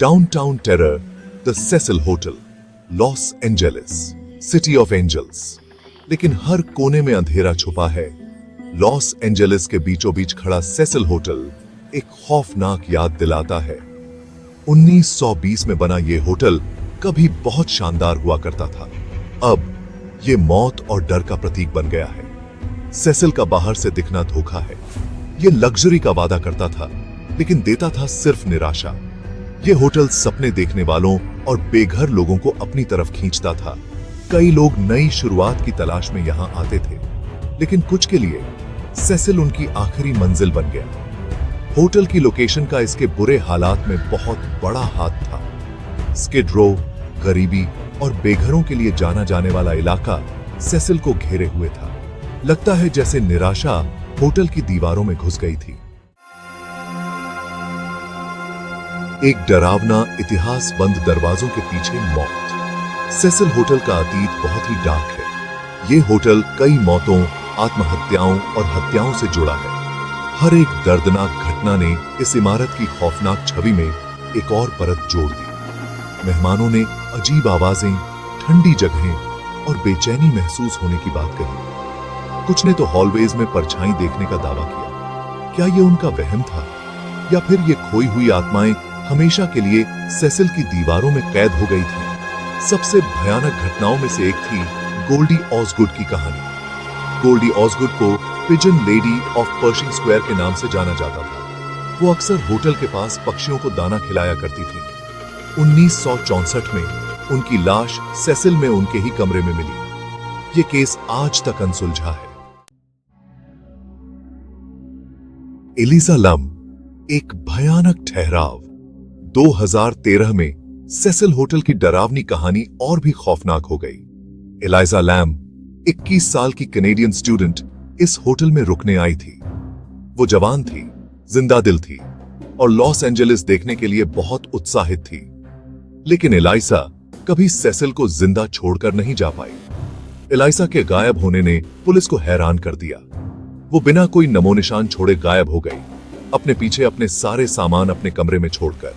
Downtown terror, the Cecil hotel, Los Angeles, city of angels. लेकिन हर कोने में अंधेरा छुपा है। लॉस एंजेलिस के बीचों बीच खड़ा सेसिल होटल एक खौफनाक याद दिलाता है। 1920 में बना यह होटल कभी बहुत शानदार हुआ करता था। अब यह मौत और डर का प्रतीक बन गया है। सेसिल का बाहर से दिखना धोखा है। यह लग्जरी का वादा करता था, लेकिन देता था सिर्फ निराशा। यह होटल सपने देखने वालों और बेघर लोगों को अपनी तरफ खींचता था। कई लोग नई शुरुआत की तलाश में यहां आते थे, लेकिन कुछ के लिए सेसिल उनकी आखिरी मंजिल बन गया। होटल की लोकेशन का इसके बुरे हालात में बहुत बड़ा हाथ था। स्किड रो, गरीबी और बेघरों के लिए जाना जाने वाला इलाका सेसिल को घेरे हुए था। लगता है जैसे निराशा होटल की दीवारों में घुस गई थी। एक डरावना इतिहास बंद दरवाजों के पीछे मौत। सेसिल होटल का अतीत बहुत ही डार्क है। ये होटल कई मौतों, आत्महत्याओं और हत्याओं से जुड़ा है। हर एक दर्दनाक घटना ने इस इमारत की खौफनाक छवि में एक और परत जोड़ दी। मेहमानों ने अजीब आवाजें, ठंडी जगहें और बेचैनी महसूस होने की बात कही। कुछ ने तो हॉलवेज में परछाई देखने का दावा किया। क्या ये उनका वहम था, या फिर ये खोई हुई आत्माएं हमेशा के लिए सेसिल की दीवारों में कैद हो गई थी? सबसे भयानक घटनाओं में से एक थी गोल्डी ऑसगुड की कहानी। गोल्डी ऑसगुड को pigeon lady of Pershing square के नाम से जाना जाता था। वो अक्सर होटल के पास पक्षियों को दाना खिलाया करती थी। 1964 में उनकी लाश सेसिल में उनके ही कमरे में मिली। ये केस आज तक अनसुलझा है। एलिसा लम, एक भयानक ठहराव। 2013 में सेसिल होटल की डरावनी कहानी और भी खौफनाक हो गई। एलिजा लैम, 21 साल की कैनेडियन स्टूडेंट, इस होटल में रुकने आई थी। वो जवान थी, जिंदा दिल थी और लॉस एंजेलिस देखने के लिए बहुत उत्साहित थी। लेकिन एलिसा कभी सेसिल को जिंदा छोड़कर नहीं जा पाई। एलिसा के गायब होने ने पुलिस को हैरान कर दिया। वो बिना कोई नमो निशान छोड़े गायब हो गई, अपने पीछे अपने सारे सामान अपने कमरे में छोड़कर।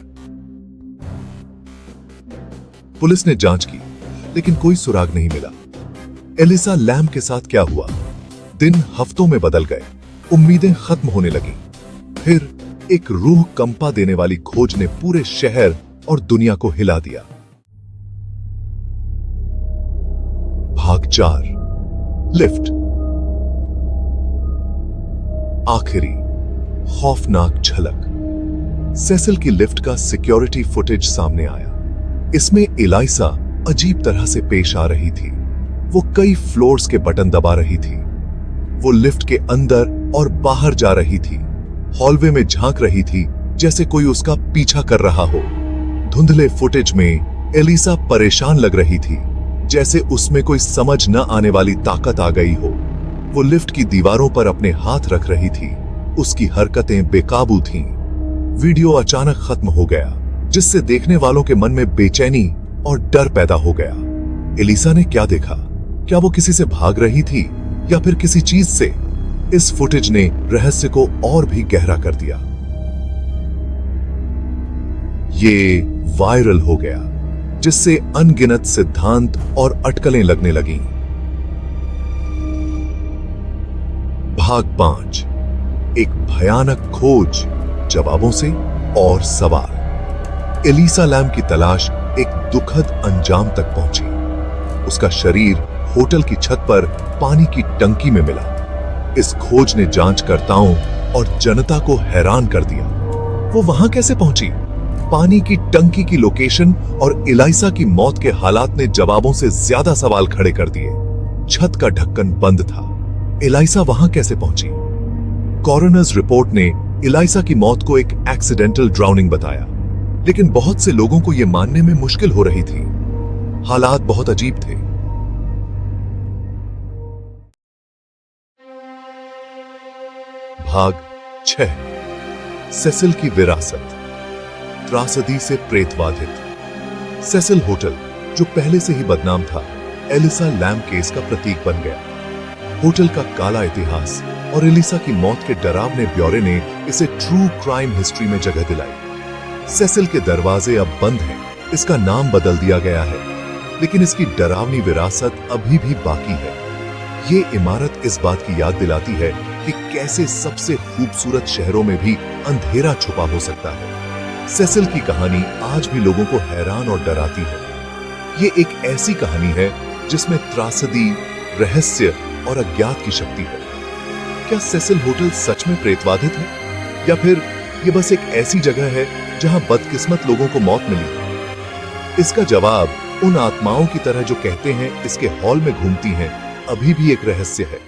पुलिस ने जांच की, लेकिन कोई सुराग नहीं मिला। एलिसा लैम के साथ क्या हुआ? दिन हफ्तों में बदल गए, उम्मीदें खत्म होने लगी। फिर एक रूह कंपा देने वाली खोज ने पूरे शहर और दुनिया को हिला दिया। भाग 4, लिफ्ट। आखिरी खौफनाक झलक। सेसिल की लिफ्ट का सिक्योरिटी फुटेज सामने आया। इसमें एलिसा अजीब तरह से पेश आ रही थी। वो कई फ्लोर्स के बटन दबा रही थी। वो लिफ्ट के अंदर और बाहर जा रही थी। हॉलवे में झांक रही थी जैसे कोई उसका पीछा कर रहा हो। धुंधले फुटेज में एलिसा परेशान लग रही थी, जैसे उसमें कोई समझ न आने वाली ताकत आ गई हो। वो लिफ्ट की दीवारों पर अपने हाथ रख रही थी। उसकी हरकतें बेकाबू थीं। वीडियो अचानक खत्म हो गया, जिससे देखने वालों के मन में बेचैनी और डर पैदा हो गया। एलिसा ने क्या देखा? क्या वो किसी से भाग रही थी या फिर किसी चीज से? इस फुटेज ने रहस्य को और भी गहरा कर दिया। ये वायरल हो गया, जिससे अनगिनत सिद्धांत और अटकलें लगने लगीं। भाग 5, एक भयानक खोज, जवाबों से और सवाल। एलिसा लैम की तलाश एक दुखद अंजाम तक पहुंची। उसका शरीर होटल की छत पर पानी की टंकी में मिला। इस खोज ने जांचकर्ताओं और जनता को हैरान कर दिया। वो वहां कैसे पहुंची? पानी की टंकी की लोकेशन और एलिसा की मौत के हालात ने जवाबों से ज्यादा सवाल खड़े कर दिए। छत का ढक्कन बंद था। एलिसा वहां कैसे पहुंची? कॉरोनर्स रिपोर्ट ने एलिसा की मौत को एक एक्सीडेंटल ड्राउनिंग बताया, लेकिन बहुत से लोगों को यह मानने में मुश्किल हो रही थी। हालात बहुत अजीब थे। भाग 6, सेसिल की विरासत। त्रासदी से प्रेतबाधित। सेसिल होटल, जो पहले से ही बदनाम था, एलिसा लैम केस का प्रतीक बन गया। होटल का काला इतिहास और एलिसा की मौत के डरावने ब्यौरे ने इसे ट्रू क्राइम हिस्ट्री में जगह दिलाई। सेसिल के दरवाजे अब बंद हैं, इसका नाम बदल दिया गया है, लेकिन इसकी डरावनी विरासत अभी भी बाकी है। ये इमारत इस बात की याद दिलाती है कि कैसे सबसे खूबसूरत शहरों में भी अंधेरा छुपा हो सकता है। सेसिल की कहानी आज भी लोगों को हैरान और डराती है। ये एक ऐसी कहानी है जिसमें त्रासदी, रहस्य और अज्ञात की शक्ति है। क्या सेसिल होटल सच में प्रेतवाधित है, या फिर ये बस एक ऐसी जगह है जहां बदकिस्मत लोगों को मौत मिली? इसका जवाब उन आत्माओं की तरह जो कहते हैं इसके हॉल में घूमती हैं, अभी भी एक रहस्य है।